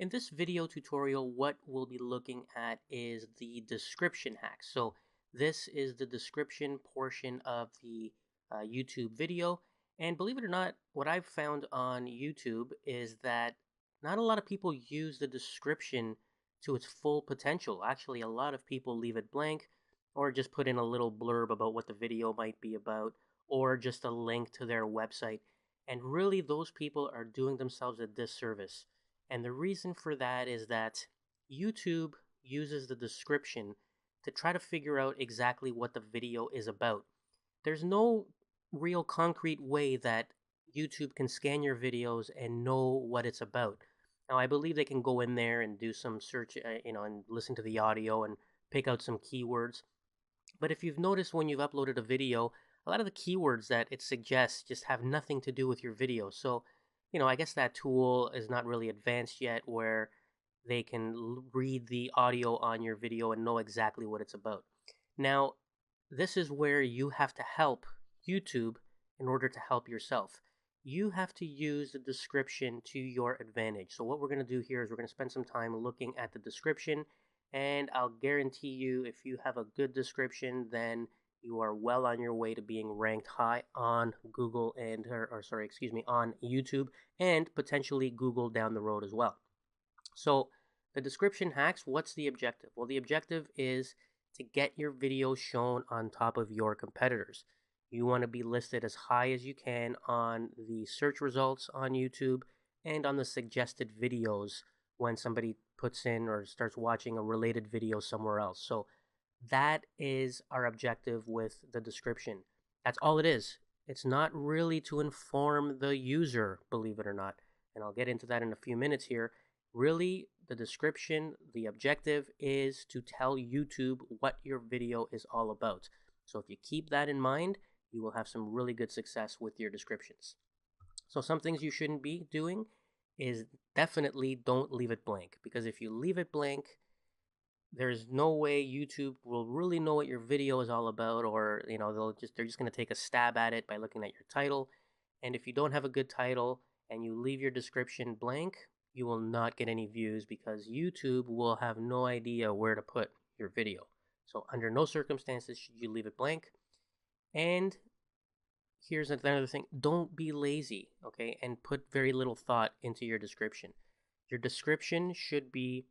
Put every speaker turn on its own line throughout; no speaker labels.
In this video tutorial, what we'll be looking at is the description hack. So this is the description portion of the YouTube video. And believe it or not, what I've found on YouTube is that not a lot of people use the description to its full potential. Actually, a lot of people leave it blank or just put in a little blurb about what the video might be about or just a link to their website. And really, those people are doing themselves a disservice. And the reason for that is that YouTube uses the description to try to figure out exactly what the video is about. There's no real concrete way that YouTube can scan your videos and know what it's about. Now, I believe they can go in there and do some search, and listen to the audio and pick out some keywords. But if you've noticed when you've uploaded a video, a lot of the keywords that it suggests just have nothing to do with your video. So, I guess that tool is not really advanced yet where they can read the audio on your video and know exactly what it's about. Now, this is where you have to help YouTube in order to help yourself. You have to use the description to your advantage. So what we're going to do here is we're going to spend some time looking at the description, and I'll guarantee you if you have a good description, then you are well on your way to being ranked high on Google on YouTube and potentially Google down the road as well. So the description hacks, what's the objective? Well, the objective is to get your video shown on top of your competitors. You want to be listed as high as you can on the search results on YouTube and on the suggested videos when somebody puts in or starts watching a related video somewhere else. So that is our objective with the description. That's all it is. It's not really to inform the user, believe it or not. And I'll get into that in a few minutes here. Really, the description, the objective is to tell YouTube what your video is all about. So if you keep that in mind, you will have some really good success with your descriptions. So some things you shouldn't be doing is definitely don't leave it blank, because if you leave it blank, there's no way YouTube will really know what your video is all about, or they're just going to take a stab at it by looking at your title. And if you don't have a good title and you leave your description blank, you will not get any views because YouTube will have no idea where to put your video. So under no circumstances should you leave it blank. And here's another thing, don't be lazy, okay? And put very little thought into your description. Your description should be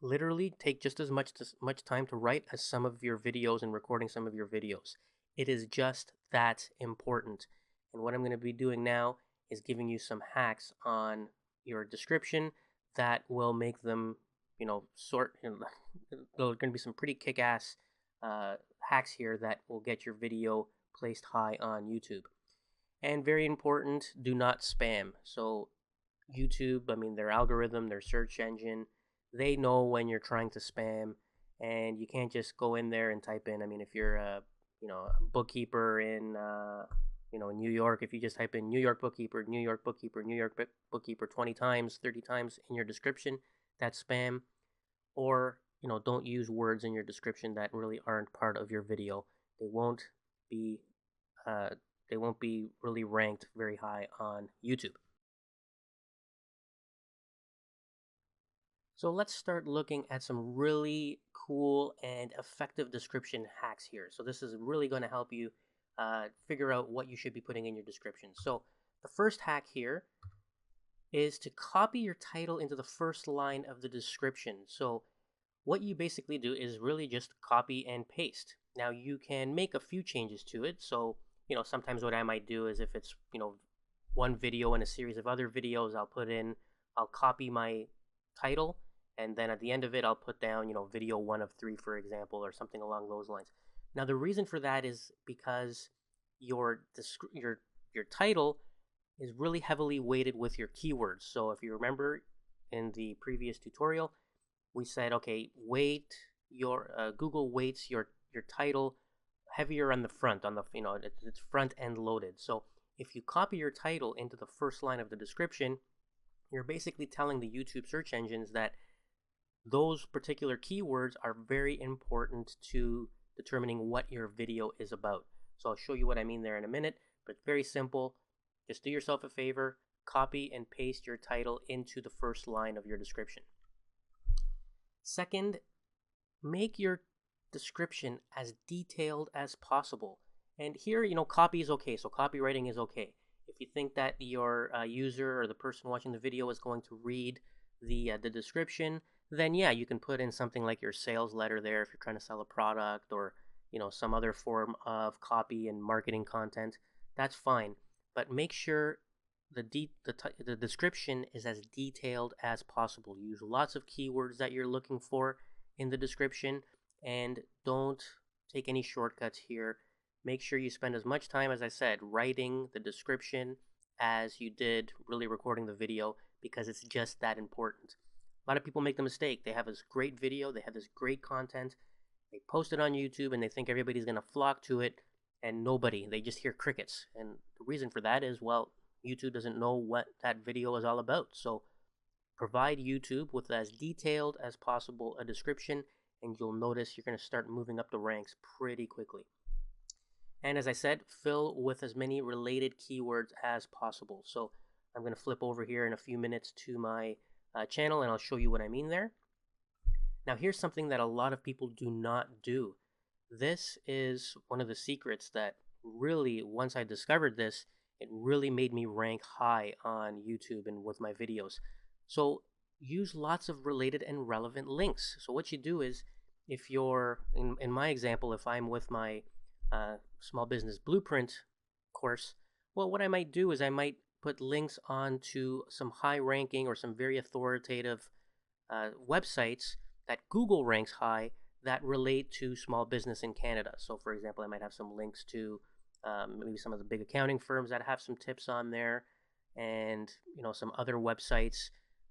literally take just as much time to write as some of your videos and recording some of your videos. It is just that important. And what I'm going to be doing now is giving you some hacks on your description that will make them, there are going to be some pretty kick-ass hacks here that will get your video placed high on YouTube. And very important, do not spam. So YouTube, their algorithm, their search engine, they know when you're trying to spam, and you can't just go in there and type in. If you're a bookkeeper in New York, if you just type in New York bookkeeper, New York bookkeeper, New York bookkeeper 20 times, 30 times in your description, that's spam. Or don't use words in your description that really aren't part of your video. They won't be really ranked very high on YouTube. So let's start looking at some really cool and effective description hacks here. So this is really going to help you figure out what you should be putting in your description. So the first hack here is to copy your title into the first line of the description. So what you basically do is really just copy and paste. Now you can make a few changes to it. So, sometimes what I might do is if it's, one video in a series of other videos, I'll copy my title, and then at the end of it, I'll put down, video 1 of 3, for example, or something along those lines. Now, the reason for that is because your title is really heavily weighted with your keywords. So if you remember in the previous tutorial, we said, okay, Google weights your title heavier on the front, it's front end loaded. So if you copy your title into the first line of the description, you're basically telling the YouTube search engines that those particular keywords are very important to determining what your video is about. So I'll show you what I mean there in a minute, but it's very simple. Just do yourself a favor, copy and paste your title into the first line of your description. Second, make your description as detailed as possible. And here, copy is okay. So copywriting is okay. If you think that your user or the person watching the video is going to read the description, then yeah, you can put in something like your sales letter there if you're trying to sell a product, or some other form of copy and marketing content. That's fine, but make sure the description is as detailed as possible. Use lots of keywords that you're looking for in the description, and don't take any shortcuts here. Make sure you spend as much time, as I said, writing the description as you did really recording the video, because it's just that important. A lot of people make the mistake. They have this great video, they have this great content, they post it on YouTube, and they think everybody's going to flock to it, and nobody. They just hear crickets. And the reason for that is, well, YouTube doesn't know what that video is all about. So provide YouTube with as detailed as possible a description, and you'll notice you're going to start moving up the ranks pretty quickly. And as I said, fill with as many related keywords as possible. So I'm going to flip over here in a few minutes to my channel, and I'll show you what I mean there. Now here's something that a lot of people do not do. This is one of the secrets that really, once I discovered this, it really made me rank high on YouTube and with my videos. So use lots of related and relevant links. So what you do is, if you're, in my example, if I'm with my small business blueprint course, well, what I might do is I might put links onto some high ranking or some very authoritative websites that Google ranks high that relate to small business in Canada. So for example, I might have some links to maybe some of the big accounting firms that have some tips on there, and some other websites,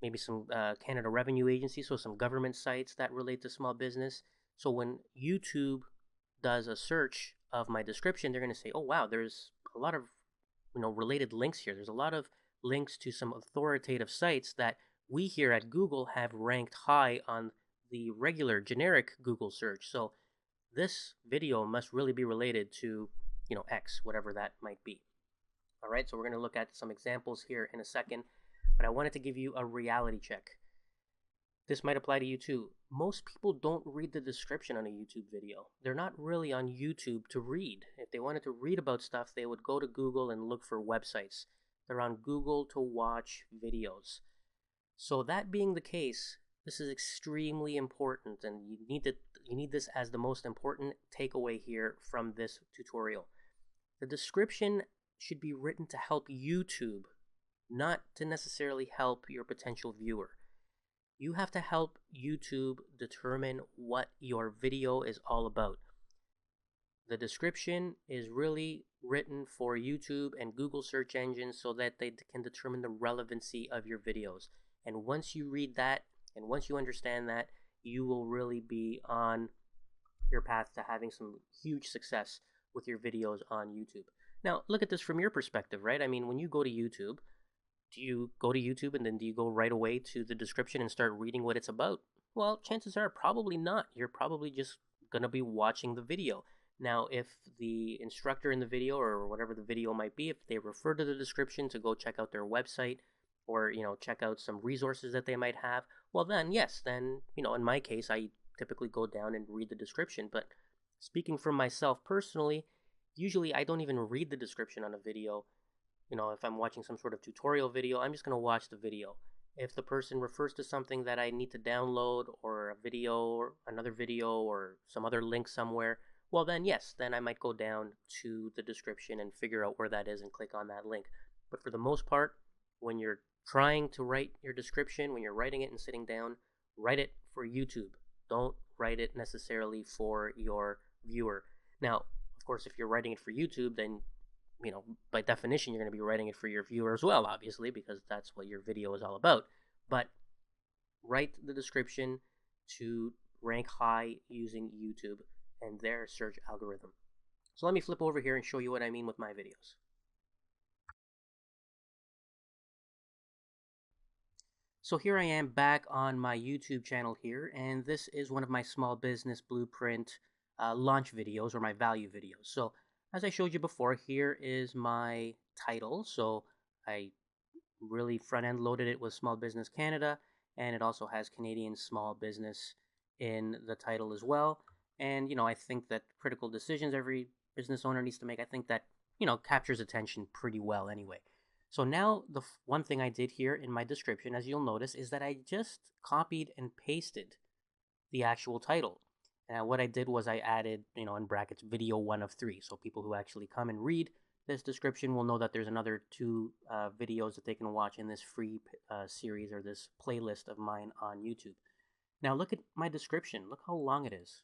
maybe some Canada Revenue Agency, so some government sites that relate to small business. So when YouTube does a search of my description, they're going to say, oh wow, there's a lot of related links here. There's a lot of links to some authoritative sites that we here at Google have ranked high on the regular generic Google search. So this video must really be related to X, whatever that might be. All right, so we're going to look at some examples here in a second, but I wanted to give you a reality check. This might apply to you too. Most people don't read the description on a YouTube video. They're not really on YouTube to read. If they wanted to read about stuff, they would go to Google and look for websites. They're on Google to watch videos. So that being the case, this is extremely important, and you need this as the most important takeaway here from this tutorial. The description should be written to help YouTube, not to necessarily help your potential viewer. You have to help YouTube determine what your video is all about. The description is really written for YouTube and Google search engines so that they can determine the relevancy of your videos. And once you read that, and once you understand that, you will really be on your path to having some huge success with your videos on YouTube. Now, look at this from your perspective, right? I mean, when you go to YouTube, do you go to YouTube and then do you go right away to the description and start reading what it's about? Well, chances are probably not. You're probably just going to be watching the video. Now, if the instructor in the video, or whatever the video might be, if they refer to the description to go check out their website, or check out some resources that they might have, well then yes, then in my case I typically go down and read the description. But speaking for myself personally, usually I don't even read the description on a video. If I'm watching some sort of tutorial video, I'm just going to watch the video. If the person refers to something that I need to download, or a video or another video or some other link somewhere, well then yes, then I might go down to the description and figure out where that is and click on that link. But for the most part, when you're trying to write your description, when you're writing it and sitting down, write it for YouTube. Don't write it necessarily for your viewer. Now, of course, if you're writing it for YouTube, then by definition, you're going to be writing it for your viewer as well, obviously, because that's what your video is all about. But write the description to rank high using YouTube and their search algorithm. So let me flip over here and show you what I mean with my videos. So here I am back on my YouTube channel here, and this is one of my small business blueprint launch videos, or my value videos. So as I showed you before, here is my title. So I really front end loaded it with Small Business Canada, and it also has Canadian small business in the title as well. And I think that critical decisions every business owner needs to make, I think that captures attention pretty well anyway. So now the one thing I did here in my description, as you'll notice, is that I just copied and pasted the actual title. And what I did was I added, in brackets, video 1 of 3. So people who actually come and read this description will know that there's another 2 videos that they can watch in this free series or this playlist of mine on YouTube. Now look at my description. Look how long it is.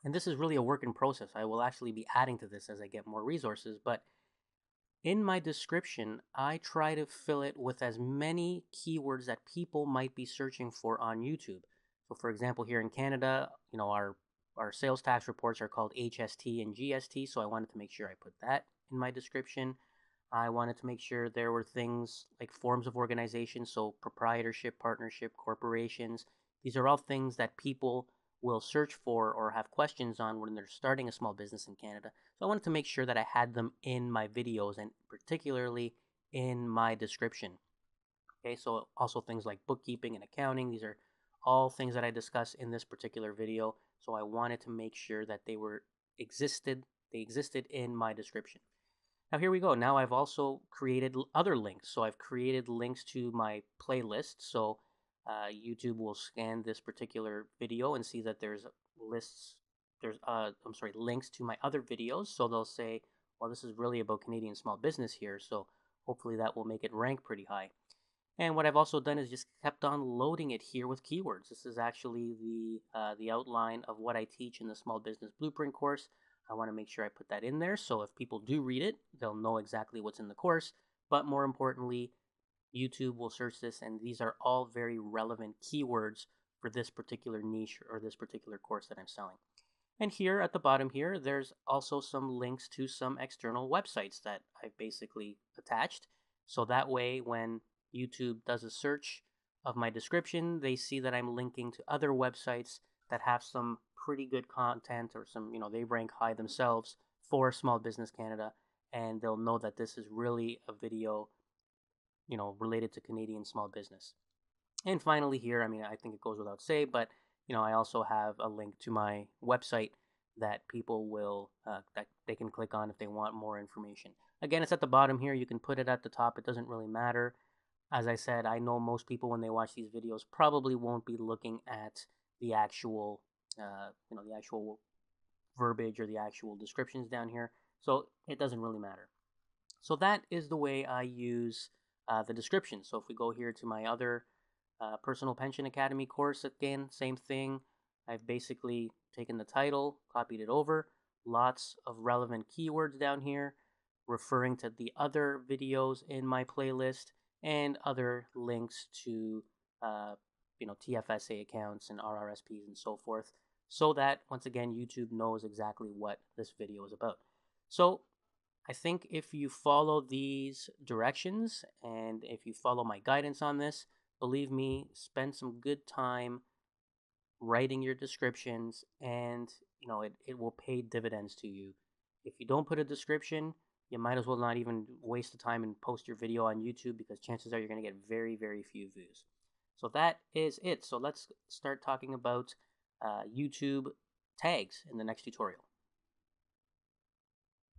And this is really a work in process. I will actually be adding to this as I get more resources, but in my description, I try to fill it with as many keywords that people might be searching for on YouTube. So for example, here in Canada, our sales tax reports are called HST and GST, so I wanted to make sure I put that in my description. I wanted to make sure there were things like forms of organization, so proprietorship, partnership, corporations. These are all things that people will search for or have questions on when they're starting a small business in Canada. So I wanted to make sure that I had them in my videos and particularly in my description. Okay, so also things like bookkeeping and accounting. These are all things that I discuss in this particular video. So I wanted to make sure that they existed in my description. Now here we go. Now I've also created other links. So I've created links to my playlist. So YouTube will scan this particular video and see that there's lists. Links to my other videos. So they'll say, well, this is really about Canadian small business here. So hopefully that will make it rank pretty high. And what I've also done is just kept on loading it here with keywords. This is actually the outline of what I teach in the Small Business Blueprint course. I want to make sure I put that in there, so if people do read it, they'll know exactly what's in the course. But more importantly, YouTube will search this, and these are all very relevant keywords for this particular niche or this particular course that I'm selling. And here at the bottom here, there's also some links to some external websites that I've basically attached. So that way, when YouTube does a search of my description, they see that I'm linking to other websites that have some pretty good content or some, they rank high themselves for Small Business Canada, and they'll know that this is really a video, related to Canadian small business. And finally here, I think it goes without say, but I also have a link to my website that people will that they can click on if they want more information. Again, it's at the bottom here. You can put it at the top. It doesn't really matter. As I said, I know most people when they watch these videos probably won't be looking at the actual, the actual verbiage or the actual descriptions down here. So it doesn't really matter. So that is the way I use the description. So if we go here to my other Personal Pension Academy course, again, same thing. I've basically taken the title, copied it over, lots of relevant keywords down here, referring to the other videos in my playlist, and other links to TFSA accounts and RRSPs and so forth, so that once again YouTube knows exactly what this video is about. So I think if you follow these directions and if you follow my guidance on this, believe me, spend some good time writing your descriptions, and it will pay dividends to you. If you don't put a description, you might as well not even waste the time and post your video on YouTube, because chances are you're going to get very, very few views. So that is it. So let's start talking about YouTube tags in the next tutorial.